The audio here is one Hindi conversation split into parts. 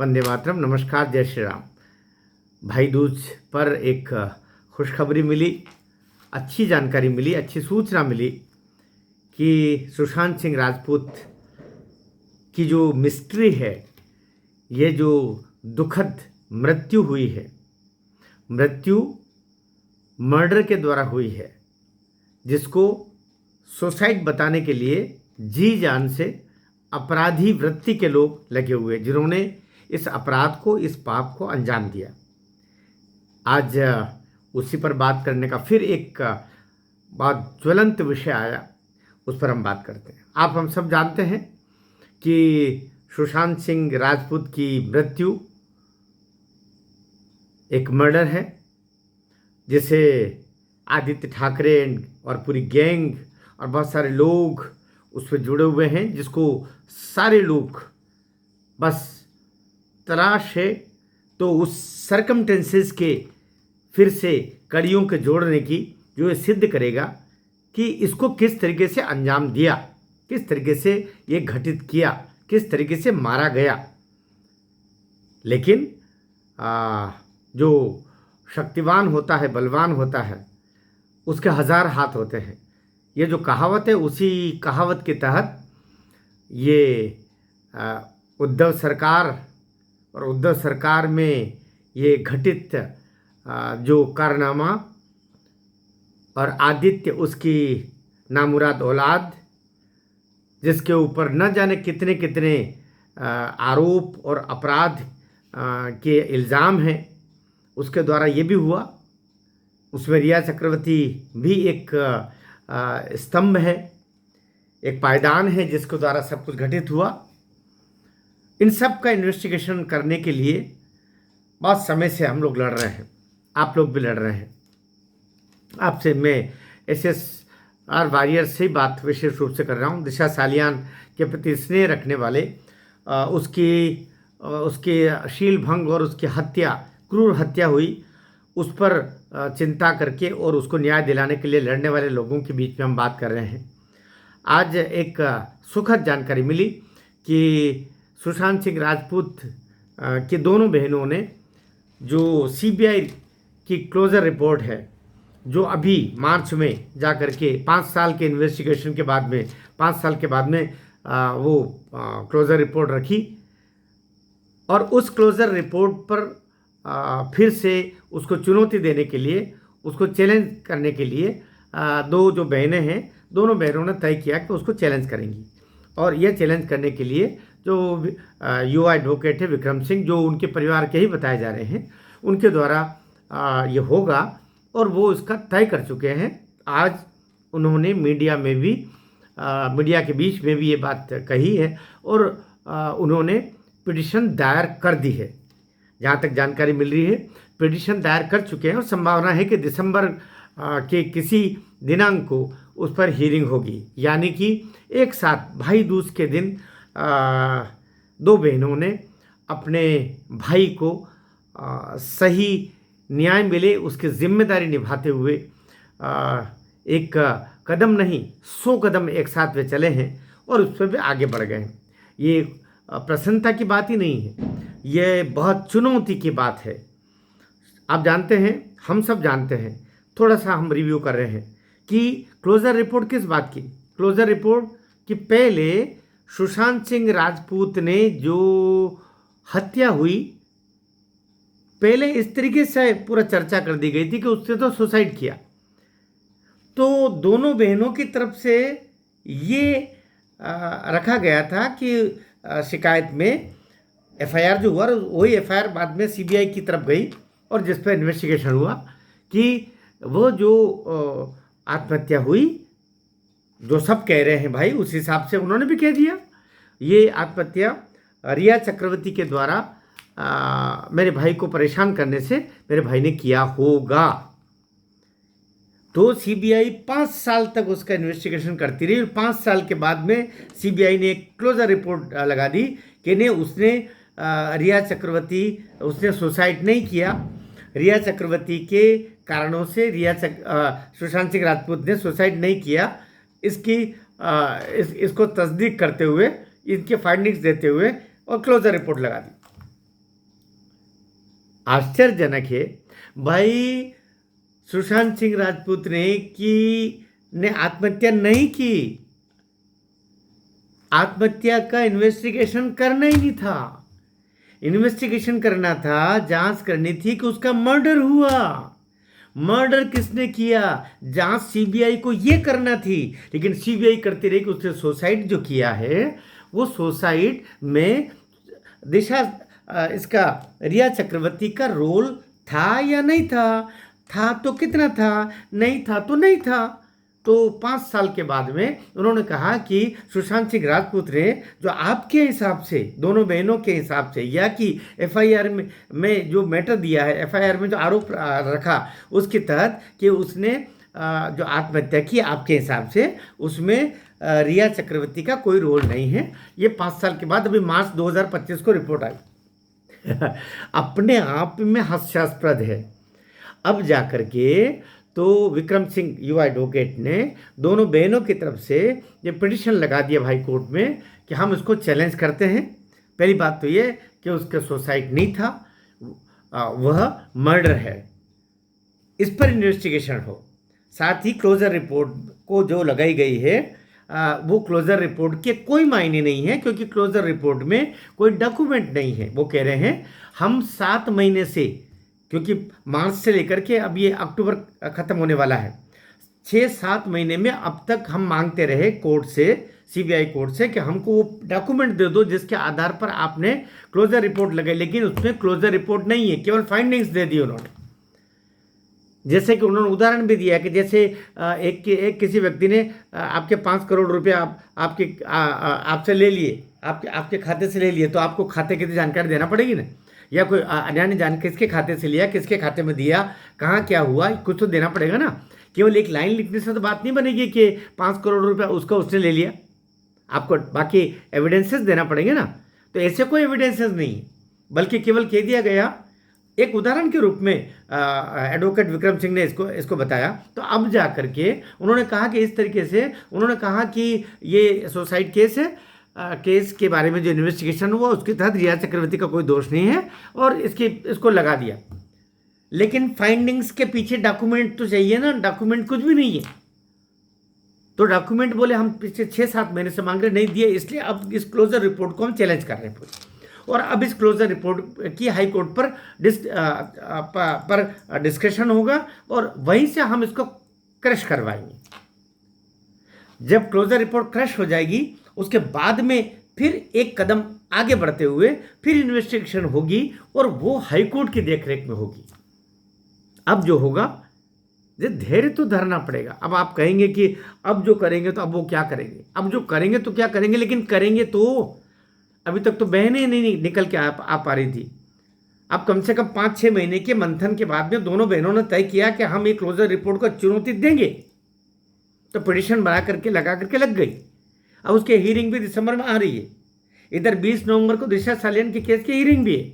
वंदे मातरम। नमस्कार, जय श्री राम। भाई दूज पर एक खुशखबरी मिली, अच्छी जानकारी मिली, अच्छी सूचना मिली कि सुशांत सिंह राजपूत की जो मिस्ट्री है, ये जो दुखद मृत्यु हुई है, मृत्यु मर्डर के द्वारा हुई है, जिसको सुसाइड बताने के लिए जी जान से अपराधी वृत्ति के लोग लगे हुए, जिन्होंने इस अपराध को, इस पाप को अंजाम दिया। आज उसी पर बात करने का फिर एक बहुत ज्वलंत विषय आया, उस पर हम बात करते हैं। हम सब जानते हैं कि सुशांत सिंह राजपूत की मृत्यु एक मर्डर है, जिसे आदित्य ठाकरे और पूरी गैंग और बहुत सारे लोग उसमें जुड़े हुए हैं, जिसको सारे लोग बस तलाश है तो उस सर्कमटेंसेस के फिर से कड़ियों के जोड़ने की, जो ये सिद्ध करेगा कि इसको किस तरीके से अंजाम दिया, किस तरीके से ये घटित किया, किस तरीके से मारा गया। लेकिन जो शक्तिवान होता है, बलवान होता है, उसके हजार हाथ होते हैं। ये जो कहावत है, उसी कहावत के तहत ये उद्धव सरकार और उद्धव सरकार में ये घटित जो कारनामा और आदित्य उसकी नामुराद औलाद, जिसके ऊपर न जाने कितने कितने आरोप और अपराध के इल्ज़ाम हैं, उसके द्वारा ये भी हुआ। उसमें रिया चक्रवर्ती भी एक स्तंभ है, एक पायदान है, जिसके द्वारा सब कुछ घटित हुआ। इन सब का इन्वेस्टिगेशन करने के लिए बहुत समय से हम लोग लड़ रहे हैं, आप लोग भी लड़ रहे हैं। आपसे मैं SSR वॉरियर से बात विशेष रूप से कर रहा हूँ। दिशा सालियान के प्रति स्नेह रखने वाले, उसकी शील भंग और उसकी हत्या, क्रूर हत्या हुई, उस पर चिंता करके और उसको न्याय दिलाने के लिए लड़ने वाले लोगों के बीच में हम बात कर रहे हैं। आज एक सुखद जानकारी मिली कि सुशांत सिंह राजपूत की दोनों बहनों ने, जो CBI की क्लोज़र रिपोर्ट है, जो अभी मार्च में जा कर के 5 साल के इन्वेस्टिगेशन के बाद में, 5 साल के बाद में वो क्लोज़र रिपोर्ट रखी, और उस क्लोज़र रिपोर्ट पर फिर से उसको चुनौती देने के लिए, उसको चैलेंज करने के लिए दो जो बहनें हैं, दोनों बहनों ने तय किया कि उसको चैलेंज करेंगी। और यह चैलेंज करने के लिए जो युवा एडवोकेट है विक्रम सिंह, जो उनके परिवार के ही बताए जा रहे हैं, उनके द्वारा ये होगा, और वो इसका तय कर चुके हैं। आज उन्होंने मीडिया में भी, मीडिया के बीच में भी ये बात कही है, और उन्होंने पिटिशन दायर कर दी है। जहाँ तक जानकारी मिल रही है, पिटिशन दायर कर चुके हैं, और संभावना है कि दिसंबर के किसी दिनांक को उस पर हियरिंग होगी। यानी कि एक साथ भाई दूज के दिन दो बहनों ने अपने भाई को सही न्याय मिले, उसकी जिम्मेदारी निभाते हुए एक कदम नहीं 100 कदम एक साथ वे चले हैं, और उस पर भी आगे बढ़ गए। ये प्रसन्नता की बात ही नहीं है, ये बहुत चुनौती की बात है। आप जानते हैं, हम सब जानते हैं, थोड़ा सा हम रिव्यू कर रहे हैं कि क्लोज़र रिपोर्ट किस बात की। क्लोज़र रिपोर्ट कि पहले सुशांत सिंह राजपूत ने जो हत्या हुई, पहले इस तरीके से पूरा चर्चा कर दी गई थी कि उसने तो सुसाइड किया। तो दोनों बहनों की तरफ से ये रखा गया था कि शिकायत में FIR जो हुआ, वही FIR बाद में CBI की तरफ गई, और जिस पर इन्वेस्टिगेशन हुआ कि वो जो आत्महत्या हुई, जो सब कह रहे हैं भाई, उस हिसाब से उन्होंने भी कह दिया, ये आत्महत्या रिया चक्रवर्ती के द्वारा मेरे भाई को परेशान करने से मेरे भाई ने किया होगा। तो CBI 5 साल तक उसका इन्वेस्टिगेशन करती रही, और 5 साल के बाद में CBI ने एक क्लोज़र रिपोर्ट लगा दी कि नहीं, उसने रिया चक्रवर्ती, उसने सुसाइड नहीं किया। रिया चक्रवर्ती के कारणों से सुशांत सिंह राजपूत ने सुसाइड नहीं किया, इसको तस्दीक करते हुए, इनके फाइंडिंग्स देते हुए, और क्लोज़र रिपोर्ट लगा दी। आश्चर्यजनक है भाई। सुशांत सिंह राजपूत ने आत्महत्या नहीं की। आत्महत्या का इन्वेस्टिगेशन करना ही नहीं था। इन्वेस्टिगेशन करना था, जांच करनी थी कि उसका मर्डर हुआ। मर्डर किसने किया, जांच सीबीआई को यह करना थी, लेकिन सीबीआई करती रही कि उसने सुसाइड जो किया है वो सुसाइड में दिशा इसका रिया चक्रवर्ती का रोल था या नहीं था। था तो कितना था, नहीं था तो नहीं था। तो 5 साल के बाद में उन्होंने कहा कि सुशांत सिंह राजपूत ने जो आपके हिसाब से, दोनों बहनों के हिसाब से, या कि एफआईआर में जो मैटर दिया है, एफआईआर में जो आरोप रखा उसके तहत कि उसने जो आत्महत्या की, आपके हिसाब से उसमें रिया चक्रवर्ती का कोई रोल नहीं है। ये 5 साल के बाद अभी मार्च 2025 को रिपोर्ट आई। अपने आप में हास्यास्पद है। अब जाकर के तो विक्रम सिंह युवा एडवोकेट ने दोनों बहनों की तरफ से ये पिटिशन लगा दिया हाई कोर्ट में कि हम इसको चैलेंज करते हैं। पहली बात तो ये कि उसका सुसाइड नहीं था, वह मर्डर है, इस पर इन्वेस्टिगेशन हो। साथ ही क्लोजर रिपोर्ट को जो लगाई गई है वो क्लोजर रिपोर्ट के कोई मायने नहीं है, क्योंकि क्लोजर रिपोर्ट में कोई डॉक्यूमेंट नहीं है। वो कह रहे हैं हम 7 महीने से, क्योंकि मार्च से लेकर के अब ये अक्टूबर खत्म होने वाला है, 6-7 महीने में अब तक हम मांगते रहे कोर्ट से, सीबीआई कोर्ट से, कि हमको वो डॉक्यूमेंट दे दो जिसके आधार पर आपने क्लोजर रिपोर्ट लगाई, लेकिन उसमें क्लोजर रिपोर्ट नहीं है, केवल फाइंडिंग्स दे दी उन्होंने। जैसे कि उन्होंने उदाहरण भी दिया कि जैसे एक किसी व्यक्ति ने आपके 5 करोड़ रुपया आपसे ले लिए, आपके खाते से ले लिए, तो आपको खाते की जानकारी देना पड़ेगी ना, या कोई अन्य जान किसके खाते से लिया, किसके खाते में दिया, कहाँ क्या हुआ, कुछ तो देना पड़ेगा ना। केवल एक लाइन लिखने से तो बात नहीं बनेगी कि 5 करोड़ रुपया उसने ले लिया। आपको बाकी एविडेंसेस देना पड़ेंगे ना। तो ऐसे कोई एविडेंसेस नहीं है, बल्कि केवल कह दिया गया एक उदाहरण के रूप में एडवोकेट विक्रम सिंह ने इसको बताया। तो अब जा करके उन्होंने कहा कि इस तरीके से उन्होंने कहा कि ये सुसाइड केस है, केस के बारे में जो इन्वेस्टिगेशन हुआ उसके तहत रिया चक्रवर्ती का कोई दोष नहीं है, और इसको लगा दिया। लेकिन फाइंडिंग्स के पीछे डॉक्यूमेंट तो चाहिए ना, डॉक्यूमेंट कुछ भी नहीं है। तो डॉक्यूमेंट बोले हम पिछले 6-7 महीने से मांग रहे, नहीं दिए, इसलिए अब इस क्लोजर रिपोर्ट को हम चैलेंज कर रहे हैं पूरी। और अब इस क्लोजर रिपोर्ट की हाई कोर्ट पर डिस्कशन होगा, और वहीं से हम इसको क्रश करवाएंगे। जब क्लोजर रिपोर्ट क्रश हो जाएगी, उसके बाद में फिर एक कदम आगे बढ़ते हुए फिर इन्वेस्टिगेशन होगी, और वो हाई कोर्ट की देखरेख में होगी। अब जो होगा, धैर्य तो धरना पड़ेगा। अब आप कहेंगे कि अब जो करेंगे, तो अब वो क्या करेंगे, अब जो करेंगे तो क्या करेंगे, लेकिन करेंगे तो। अभी तक तो बहनें नहीं निकल के आ पा रही थी। अब कम से कम 5-6 महीने के मंथन के बाद में दोनों बहनों ने तय किया कि हम एक क्लोजर रिपोर्ट को चुनौती देंगे। तो पिटिशन बना करके लगा करके लग गई। अब उसकी हियरिंग भी दिसंबर में आ रही है। इधर 20 नवंबर को दिशा सालियन के केस की हियरिंग भी है,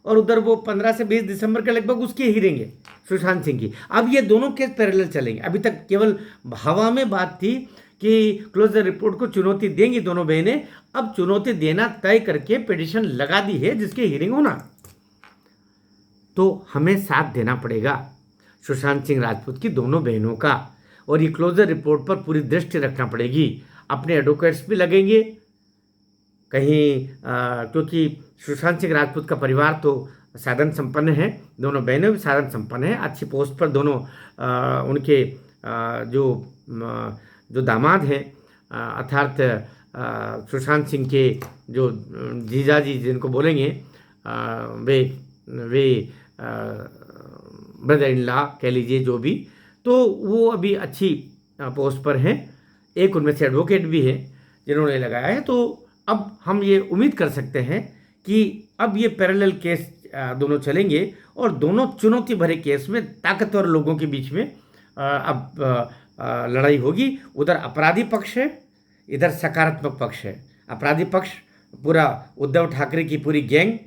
और उधर वो 15 से 20 दिसंबर के लगभग उसकी हियरिंग है सुशांत सिंह की। अब ये दोनों केस पैरेलल चलेंगे। अभी तक केवल हवा में बात थी कि क्लोजर रिपोर्ट को चुनौती देंगी दोनों बहनें। अब चुनौती देना तय करके पिटिशन लगा दी है जिसकी हियरिंग होना। तो हमें साथ देना पड़ेगा सुशांत सिंह राजपूत की दोनों बहनों का, और ये क्लोजर रिपोर्ट पर पूरी दृष्टि रखना पड़ेगी। अपने एडवोकेट्स भी लगेंगे कहीं, क्योंकि सुशांत सिंह राजपूत का परिवार तो साधन संपन्न है, दोनों बहनें भी साधन संपन्न है, अच्छी पोस्ट पर दोनों उनके जो दामाद हैं, अर्थात सुशांत सिंह के जो जीजाजी जिनको बोलेंगे, वे ब्रदर इन लॉ कह लीजिए, जो भी, तो वो अभी अच्छी पोस्ट पर हैं। एक उनमें से एडवोकेट भी है जिन्होंने लगाया है। तो अब हम ये उम्मीद कर सकते हैं कि अब ये पैरेलल केस दोनों चलेंगे, और दोनों चुनौती भरे केस में ताकतवर लोगों के बीच में अब लड़ाई होगी। उधर अपराधी पक्ष है, इधर सकारात्मक पक्ष है। अपराधी पक्ष पूरा उद्धव ठाकरे की पूरी गैंग,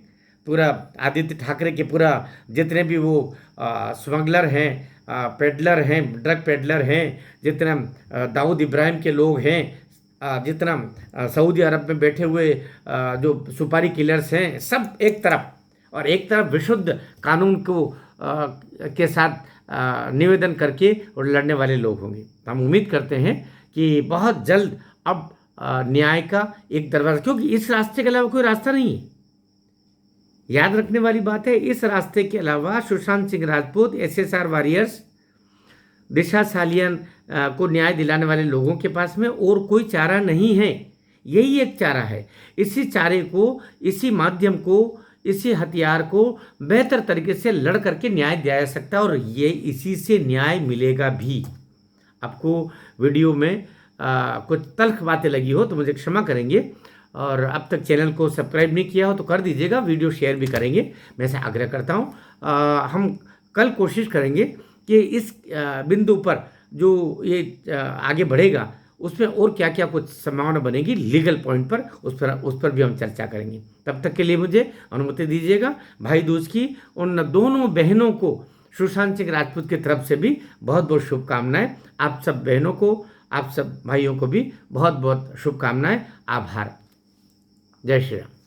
पूरा आदित्य ठाकरे के पूरा जितने भी वो स्मगलर हैं, पेडलर हैं, ड्रग पेडलर हैं, जितना दाऊद इब्राहिम के लोग हैं, जितना सऊदी अरब में बैठे हुए जो सुपारी किलर्स हैं, सब एक तरफ, और एक तरफ विशुद्ध कानून को के साथ निवेदन करके और लड़ने वाले लोग होंगे। हम उम्मीद करते हैं कि बहुत जल्द अब न्याय का एक दरवाजा, क्योंकि इस रास्ते के अलावा कोई रास्ता नहीं है। याद रखने वाली बात है, इस रास्ते के अलावा सुशांत सिंह राजपूत, SSR वॉरियर्स, दिशा सालियन को न्याय दिलाने वाले लोगों के पास में और कोई चारा नहीं है। यही एक चारा है। इसी चारे को, इसी माध्यम को, इसी हथियार को बेहतर तरीके से लड़ करके न्याय दिया जा सकता है और ये इसी से न्याय मिलेगा भी। आपको वीडियो में कुछ तल्ख बातें लगी हो तो मुझे क्षमा करेंगे, और अब तक चैनल को सब्सक्राइब नहीं किया हो तो कर दीजिएगा, वीडियो शेयर भी करेंगे, मैं ऐसे आग्रह करता हूँ। हम कल कोशिश करेंगे कि इस बिंदु पर जो ये आगे बढ़ेगा उसमें और क्या क्या कुछ संभावना बनेगी लीगल पॉइंट पर, उस पर भी हम चर्चा करेंगे। तब तक के लिए मुझे अनुमति दीजिएगा। भाई दूज की उन दोनों बहनों को सुशांत सिंह राजपूत की तरफ से भी बहुत बहुत शुभकामनाएं। आप सब बहनों को, आप सब भाइयों को भी बहुत बहुत शुभकामनाएं। आभार। जय श्री राम।